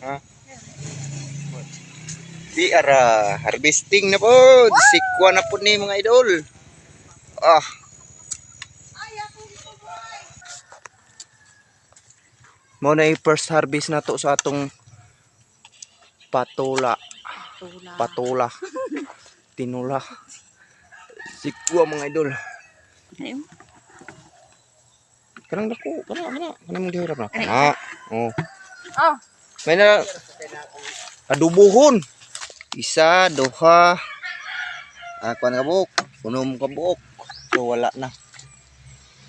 Ha? Di ara harvesting na po. Sikwa na po ni mga idol. Ah. Mo na yung first harvest na to sa atong patula. Patula. Tinula. Sikwa mga idol. Kanang dako, kanang dihirap na. Oh. Oh. May na adubuhon. Isa, duha. Kuan ka buok, punom ka buok. So wala na.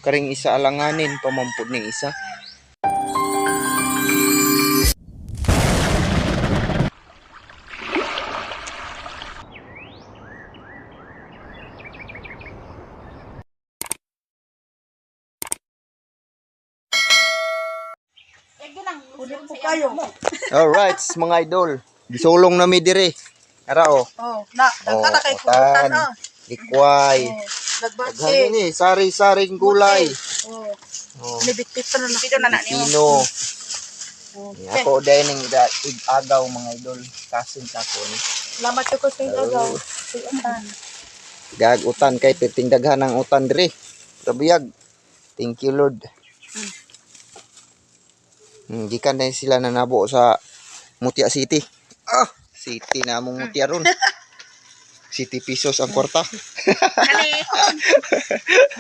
Karing isa alanganin pamampud ning isa. Alright, mga idol. Gisulong na mi dire. Ara oh. Oh, na, dagkara kay kutan oh. Likway. Dagbase. Ni sari-saring gulay. Oh. Oh. Libit-bit na dito na nimo. Pino. Ako dahil ng agaw mga idol. Kasin ako ni. Salamat ko sa agaw. Utan. Gag utan kay piting daghan ang utan dire. Rabiyag. Thank you Lord. Gikan na sila nanabo sa Mutia City. City na mong Mutia ron. City pesos ang kwarta. Kani.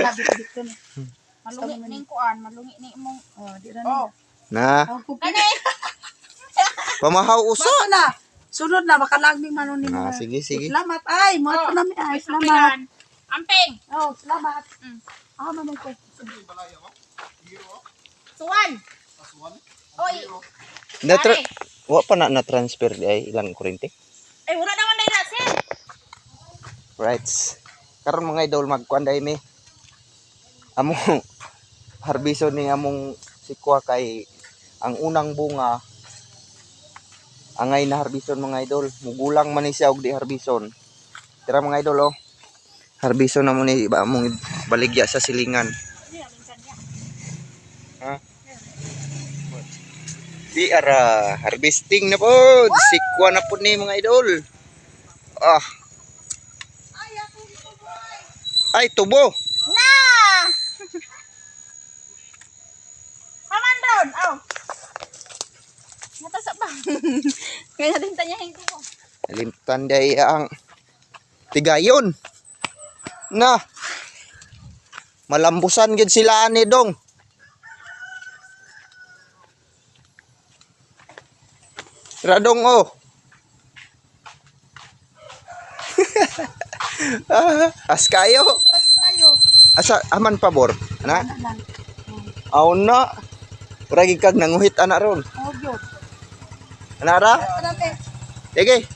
Labit-bit na. Malungi ning kuan, malungi ni imong di ra na. Kani. Pamahaw usa na. Sunod na makalagming manon nimo. Sige. Salamat ay, mo to na mi ay. Salamat. Amping. Oh, salamat. Man ko. Suwan. Oy. Wa pa na transfer di ay ilang kurente. Ay wala naman na sir. Right. Karon mga idol magkuan day mi. Among harbison ni among sikwa kay ang unang bunga angay na harbison mga idol. Mugulang man ni siya og di harbison. Tira mga idol oh. Harbison na mo ni ba among baligya sa silingan. Ha? Di ara harvesting na po. Sikwa na po ni mga idol. Ay tubo. Na. Paman doon. Oh. Natasa ba? Kaya din tanyahin ko. Limtan day ang tigayon. Na. Malambusan gid sila ani dong. Radong oh. Askayo. Asa aman pabor, ana? Aw na. Ura gid kag nanguhit ana ron. Oh, gyud. Ana ra? Sige.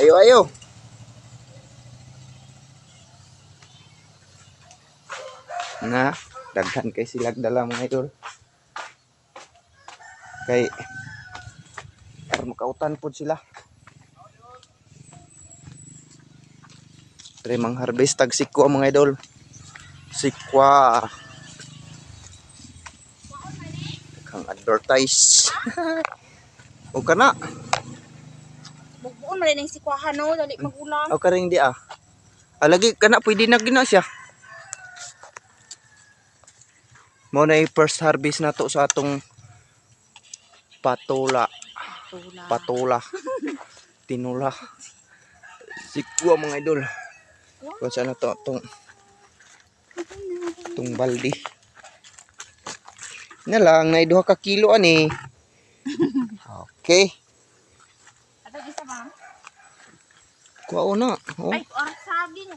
Ayo. Na, daghan kay silag dala mga idol. Kay makautan po sila. Tre mang harvest tag sikwa mga idol. Sikwa. Kang advertise. O kana. Bugbuon man ning sikwahan no, dali magulang. O karing di lagi kana pwede na gina siya. Mo na yung first harvest na to sa atong patula. Tinula. Sikwa mga idol. Kung saan na to itong baldi. Na lang na 2 ka kilo ani. Okay. Ato isa ba? Kuha na. Ay, oras saging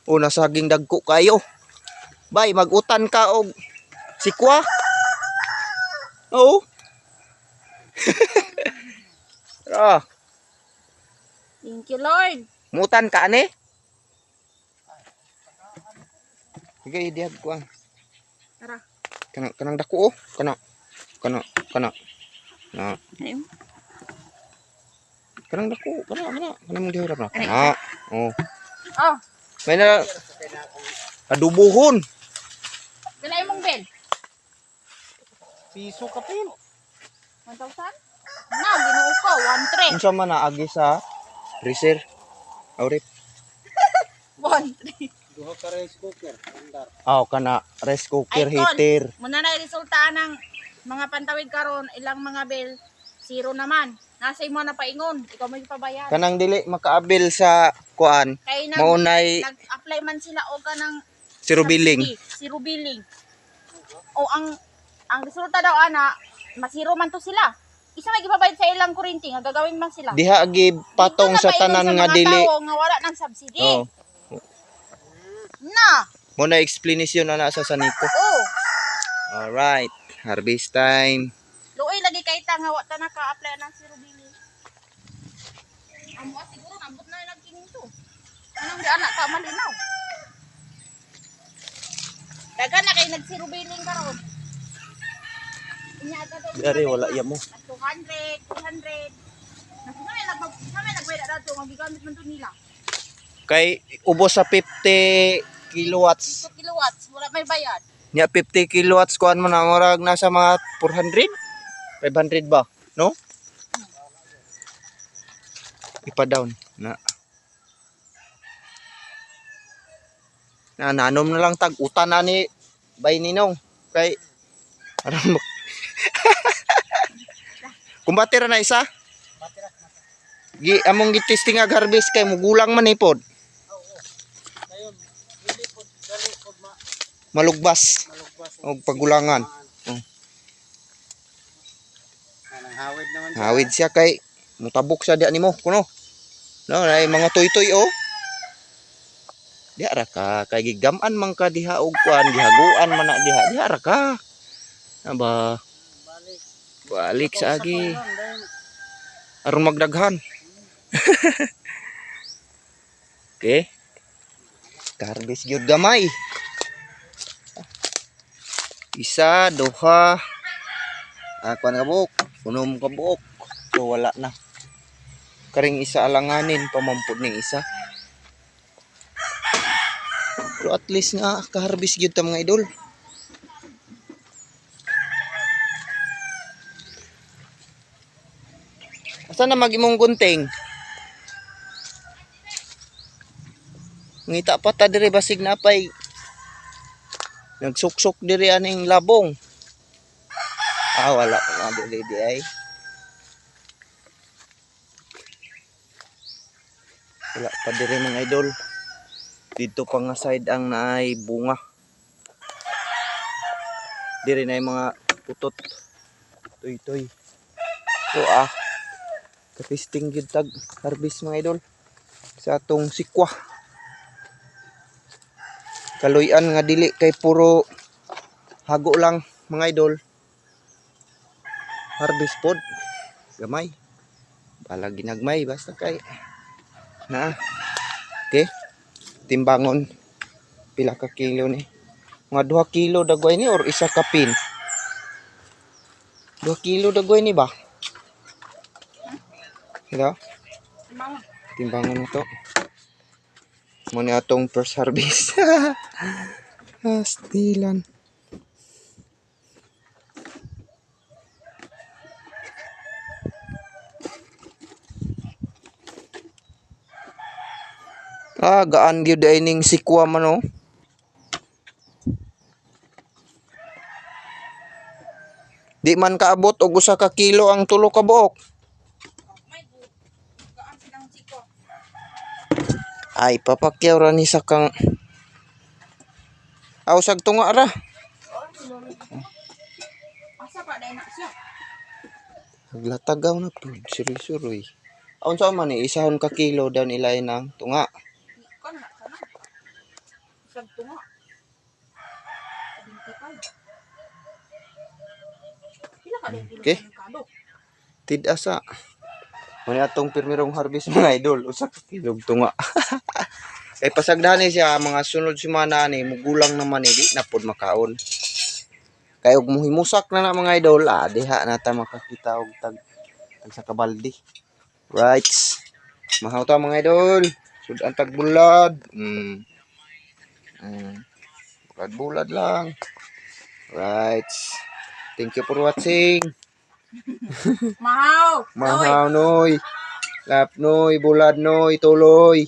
Nasaging dagko kayo. Bay, magutan ka og sikwa. Oo. Thank you Lord. Mutan ka ani? Sige, idihag ko ang. Tara. Kanang dako oh. Kana. Na. Ayun. Kanang dako, kana mong dihirap na. Oh. May na adubuhon. Ganay mong bel. Piso ka pin. 1,000? Na, ginuo ko. 1,300. Unsa man na agi sa freezer? Aurit. 1,300. Duha ka rice cooker, andar. Kana rice cooker, Ay, heater. Muna na resulta ng mga pantawid karon, ilang mga bill, 0 naman. Nasa imo na paingon, ikaw may pabayad. Kanang dili makaabil sa kuan, Kay maunay nag-apply man sila og kanang zero billing. Zero billing. O ang resulta daw ana, masiro man to sila. Isa may gipabayad sa ilang kuryente nga gagawin man sila. Diha agi patong Dito na sa paingon tanan sa nga mga dili. tao nga wala nang subsidy. Oh. Na. Mo na explanation na sa saniko. Oh. Alright, harvest time. Luoy lagi kay ta nga wa ta naka-apply ng zero billing. Amo siguro nabot na nagkining to. Anong di anak ka malinaw? Dagan na kay nag-zero billing karon. Inya agad Dari wala ya mo. 200, 300. Kami nagbayad na ito, magigamit man ito nila. Kay ubos sa 50 kilowatts. 2 kilowatts, wala may bayad. Nya 50 kilowatts kuan mo na murag nasa mga 400? 500 ba? No? Ipa-down na. Nanom na lang tag utan na ni Bay Ninong. Kay aram mo. Kumbati ra na isa? Gi among gitesting ag harvest kay mugulang man ipod. Dayon, dili pod dali pod Malugbas malugbas. og pagulangan. Kanang hawid naman siya. Hawid siya kay mutabok sa di nimo kuno. No, nay mga toy-toy oh. Di ara ka kay gigam-an man ka diha og kuan gihaguan man na diha. Di ara ka. Aba, Balik. balik sa agi. Dayon, Aron magdaghan. Okay. Karbis gyud gamay. Isa, duha. Kuan ka buok. Unom ka buok. So wala na. Karing isa alanganin pamampod ning isa. Pero at least nga kaharbis gyud ta mga idol. Asa na mag-imong gunting? Ngita pa ta diri basig napay nagsuksok diri aning labong. Wala pa nga diri di ay. Wala pa diri mga idol. Dito pa nga side ang naay bunga. Diri na mga putot. Toy-toy. So kapisting gyud tag harvest mga idol sa atong sikwa. Kaluyan nga dili kay puro hago lang mga idol. Harvest pod gamay. Bala ginagmay basta kay na. Okay. Timbangon pila ka kilo ni? Mga 2 kilo dagway ni or isa ka pin? 2 kilo dagway ni ba? Ito? Timbangon na to. Muna atong first harvest. Stilan. Gaan gyud ay ning sikwa man oh. Di man kaabot og 1 ka kilo ang 3 ka buok. Ay papakyaw ra ni sa kang sag tunga ra. Asa pa dai na siya? Naglatagaw na po. Suroy-suroy. Unsa man ni isahon ka kilo daw nilay ng tunga. Kan na sana. Isang tunga. 25. Pila ka dai Okay. Tid-asa. Muna atong pirmirong harvest mga idol. 1 ka kilo tunga. Kay pasagdahan ni siya mga sunod semana ni mugulang naman ni di na pod makaon. Kay og muhimusak na mga idol, diha na ta makakita og tag sa kabaldi. Right. Mahaw ta mga idol. Sudan tag bulad. Bulad lang. Right. Thank you for watching. Mahaw. Mahaw noy. Lap noy, bulad noy, tuloy.